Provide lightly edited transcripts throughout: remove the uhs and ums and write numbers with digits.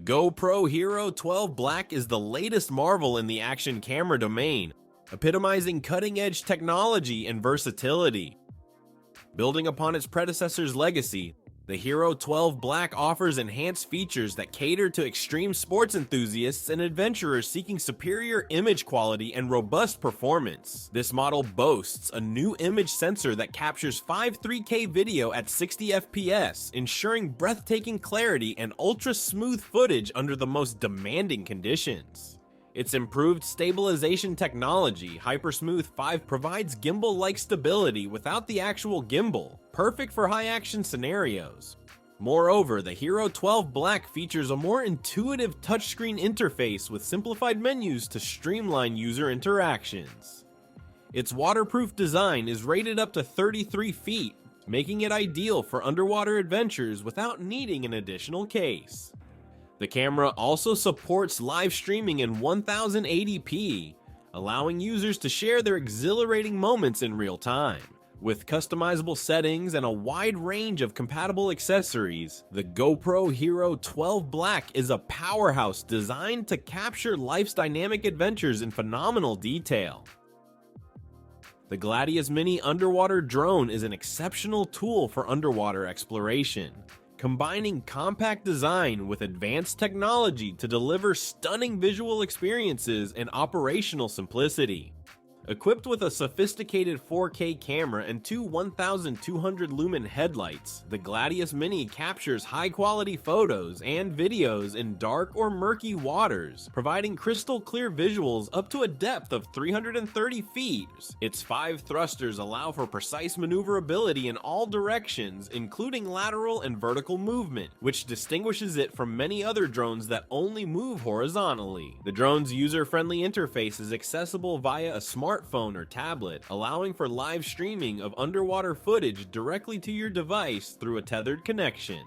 GoPro Hero 12 Black is the latest marvel in the action camera domain, epitomizing cutting-edge technology and versatility. Building upon its predecessor's legacy, the Hero 12 Black offers enhanced features that cater to extreme sports enthusiasts and adventurers seeking superior image quality and robust performance. This model boasts a new image sensor that captures 3K video at 60 FPS, ensuring breathtaking clarity and ultra-smooth footage under the most demanding conditions. Its improved stabilization technology, HyperSmooth 5, provides gimbal-like stability without the actual gimbal, perfect for high-action scenarios. Moreover, the Hero 12 Black features a more intuitive touchscreen interface with simplified menus to streamline user interactions. Its waterproof design is rated up to 33 feet, making it ideal for underwater adventures without needing an additional case. The camera also supports live streaming in 1080p, allowing users to share their exhilarating moments in real time. With customizable settings and a wide range of compatible accessories, the GoPro Hero 12 Black is a powerhouse designed to capture life's dynamic adventures in phenomenal detail. The Gladius Mini underwater drone is an exceptional tool for underwater exploration, combining compact design with advanced technology to deliver stunning visual experiences and operational simplicity. Equipped with a sophisticated 4K camera and two 1200 lumen headlights, the Gladius Mini captures high-quality photos and videos in dark or murky waters, providing crystal clear visuals up to a depth of 330 feet. Its 5 thrusters allow for precise maneuverability in all directions, including lateral and vertical movement, which distinguishes it from many other drones that only move horizontally. The drone's user-friendly interface is accessible via a smartphone or tablet, allowing for live streaming of underwater footage directly to your device through a tethered connection.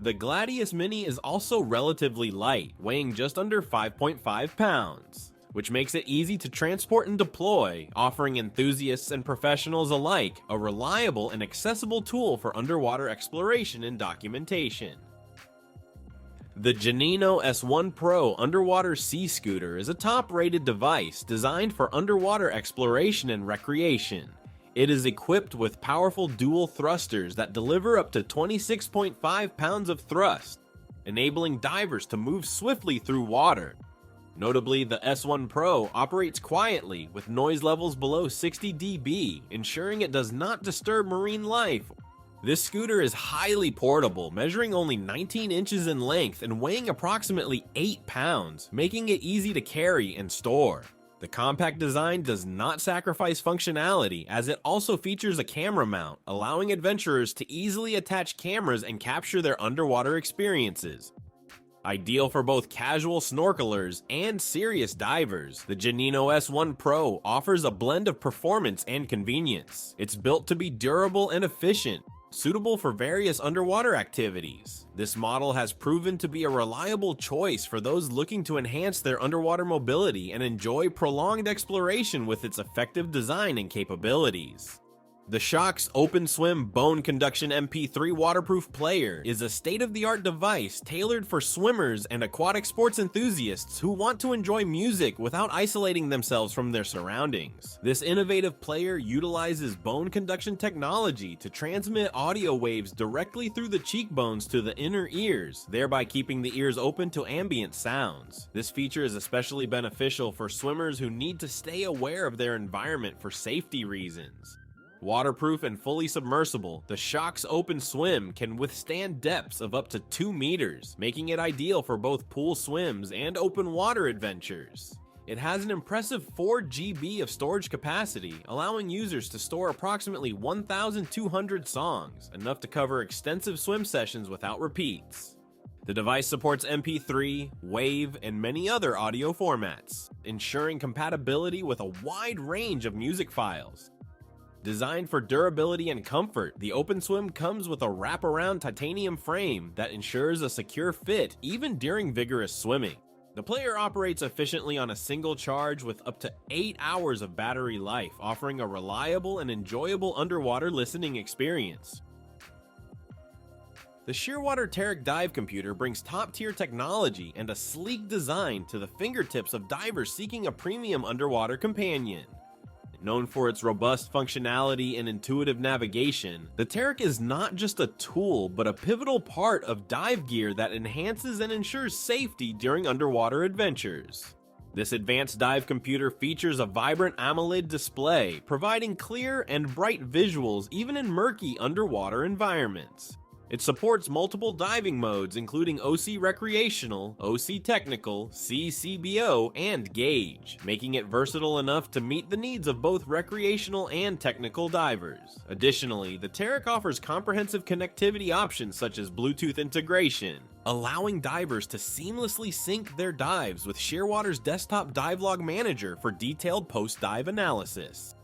The Gladius Mini is also relatively light, weighing just under 5.5 pounds, which makes it easy to transport and deploy, offering enthusiasts and professionals alike a reliable and accessible tool for underwater exploration and documentation. The Geneinno S1-Pro underwater sea scooter is a top-rated device designed for underwater exploration and recreation. It is equipped with powerful dual thrusters that deliver up to 26.5 pounds of thrust, enabling divers to move swiftly through water. Notably, the S1-Pro operates quietly with noise levels below 60 dB, ensuring it does not disturb marine life. This scooter is highly portable, measuring only 19 inches in length and weighing approximately 8 pounds, making it easy to carry and store. The compact design does not sacrifice functionality, as it also features a camera mount, allowing adventurers to easily attach cameras and capture their underwater experiences. Ideal for both casual snorkelers and serious divers, the Geneinno S1-Pro offers a blend of performance and convenience. It's built to be durable and efficient, suitable for various underwater activities. This model has proven to be a reliable choice for those looking to enhance their underwater mobility and enjoy prolonged exploration with its effective design and capabilities. The SHOKZ OpenSwim Bone Conduction MP3 waterproof player is a state-of-the-art device tailored for swimmers and aquatic sports enthusiasts who want to enjoy music without isolating themselves from their surroundings. This innovative player utilizes bone conduction technology to transmit audio waves directly through the cheekbones to the inner ears, thereby keeping the ears open to ambient sounds. This feature is especially beneficial for swimmers who need to stay aware of their environment for safety reasons. Waterproof and fully submersible, the SHOKZ OpenSwim can withstand depths of up to 2 meters, making it ideal for both pool swims and open water adventures. It has an impressive 4 GB of storage capacity, allowing users to store approximately 1,200 songs, enough to cover extensive swim sessions without repeats. The device supports MP3, WAV, and many other audio formats, ensuring compatibility with a wide range of music files. Designed for durability and comfort, the OpenSwim comes with a wraparound titanium frame that ensures a secure fit even during vigorous swimming. The player operates efficiently on a single charge with up to 8 hours of battery life, offering a reliable and enjoyable underwater listening experience. The Shearwater Teric dive computer brings top-tier technology and a sleek design to the fingertips of divers seeking a premium underwater companion. Known for its robust functionality and intuitive navigation, the Teric is not just a tool but a pivotal part of dive gear that enhances and ensures safety during underwater adventures. This advanced dive computer features a vibrant AMOLED display, providing clear and bright visuals even in murky underwater environments. It supports multiple diving modes including OC Recreational, OC Technical, CCBO, and Gauge, making it versatile enough to meet the needs of both recreational and technical divers. Additionally, the Teric offers comprehensive connectivity options such as Bluetooth integration, allowing divers to seamlessly sync their dives with Shearwater's desktop dive log manager for detailed post-dive analysis.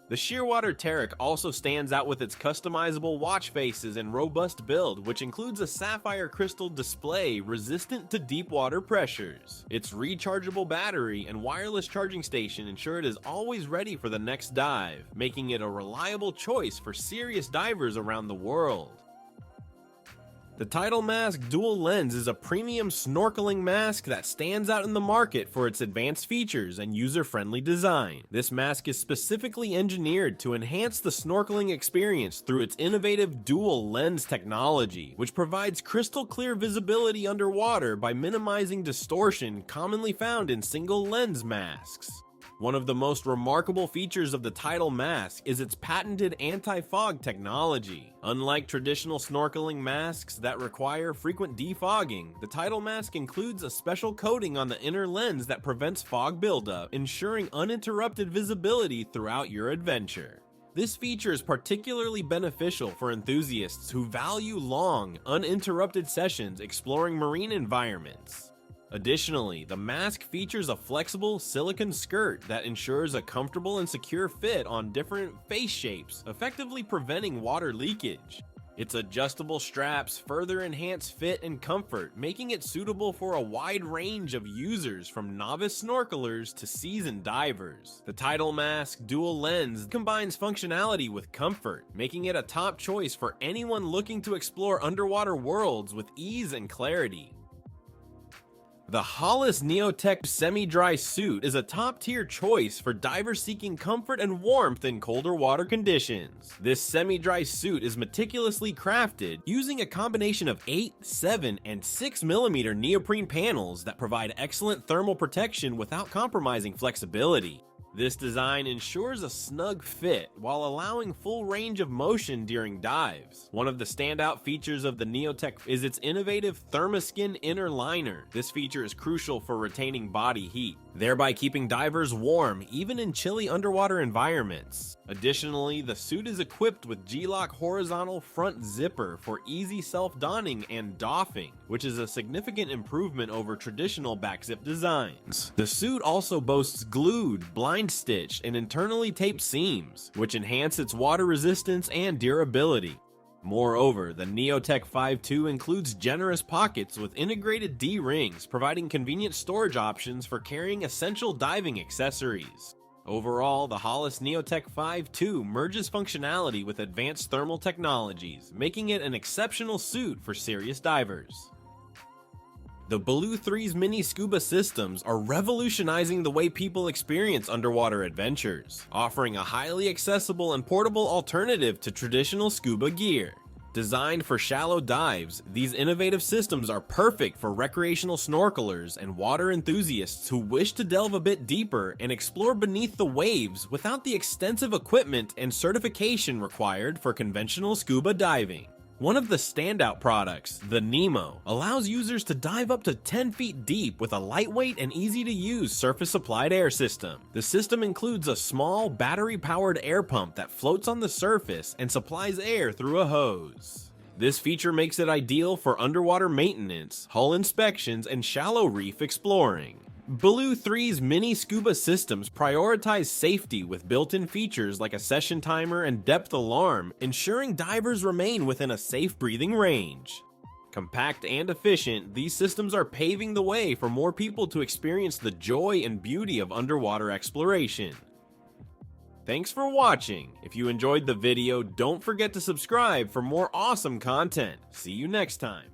The Shearwater Teric also stands out with its customizable watch faces and robust build, which includes a sapphire crystal display resistant to deep water pressures. Its rechargeable battery and wireless charging station ensure it is always ready for the next dive, making it a reliable choice for serious divers around the world. The TIdal Mask Dual Lens is a premium snorkeling mask that stands out in the market for its advanced features and user-friendly design. This mask is specifically engineered to enhance the snorkeling experience through its innovative dual lens technology, which provides crystal clear visibility underwater by minimizing distortion commonly found in single lens masks. One of the most remarkable features of the TIdal mask is its patented anti-fog technology. Unlike traditional snorkeling masks that require frequent defogging, the TIdal mask includes a special coating on the inner lens that prevents fog buildup, ensuring uninterrupted visibility throughout your adventure. This feature is particularly beneficial for enthusiasts who value long, uninterrupted sessions exploring marine environments. Additionally, the mask features a flexible silicone skirt that ensures a comfortable and secure fit on different face shapes, effectively preventing water leakage. Its adjustable straps further enhance fit and comfort, making it suitable for a wide range of users from novice snorkelers to seasoned divers. The TIdal Mask Dual Lens combines functionality with comfort, making it a top choice for anyone looking to explore underwater worlds with ease and clarity. The Hollis Neo Tek semi-dry suit is a top-tier choice for divers seeking comfort and warmth in colder water conditions. This semi-dry suit is meticulously crafted using a combination of 8, 7, and 6mm neoprene panels that provide excellent thermal protection without compromising flexibility. This design ensures a snug fit while allowing full range of motion during dives. One of the standout features of the Neo Tek is its innovative Thermoskin inner liner. This feature is crucial for retaining body heat, thereby keeping divers warm even in chilly underwater environments. Additionally, the suit is equipped with G-Lock horizontal front zipper for easy self-donning and doffing, which is a significant improvement over traditional back-zip designs. The suit also boasts glued, blind-stitched, and internally taped seams, which enhance its water resistance and durability. Moreover, the Neo Tek V2 includes generous pockets with integrated D-rings, providing convenient storage options for carrying essential diving accessories. Overall, the Hollis Neo Tek V2 merges functionality with advanced thermal technologies, making it an exceptional suit for serious divers. The Blue 3's mini scuba systems are revolutionizing the way people experience underwater adventures, offering a highly accessible and portable alternative to traditional scuba gear. Designed for shallow dives, these innovative systems are perfect for recreational snorkelers and water enthusiasts who wish to delve a bit deeper and explore beneath the waves without the extensive equipment and certification required for conventional scuba diving. One of the standout products, the Nemo, allows users to dive up to 10 feet deep with a lightweight and easy-to-use surface-supplied air system. The system includes a small, battery-powered air pump that floats on the surface and supplies air through a hose. This feature makes it ideal for underwater maintenance, hull inspections, and shallow reef exploring. Blue 3's mini scuba systems prioritize safety with built-in features like a session timer and depth alarm, ensuring divers remain within a safe breathing range. Compact and efficient, these systems are paving the way for more people to experience the joy and beauty of underwater exploration. Thanks for watching. If you enjoyed the video, don't forget to subscribe for more awesome content. See you next time.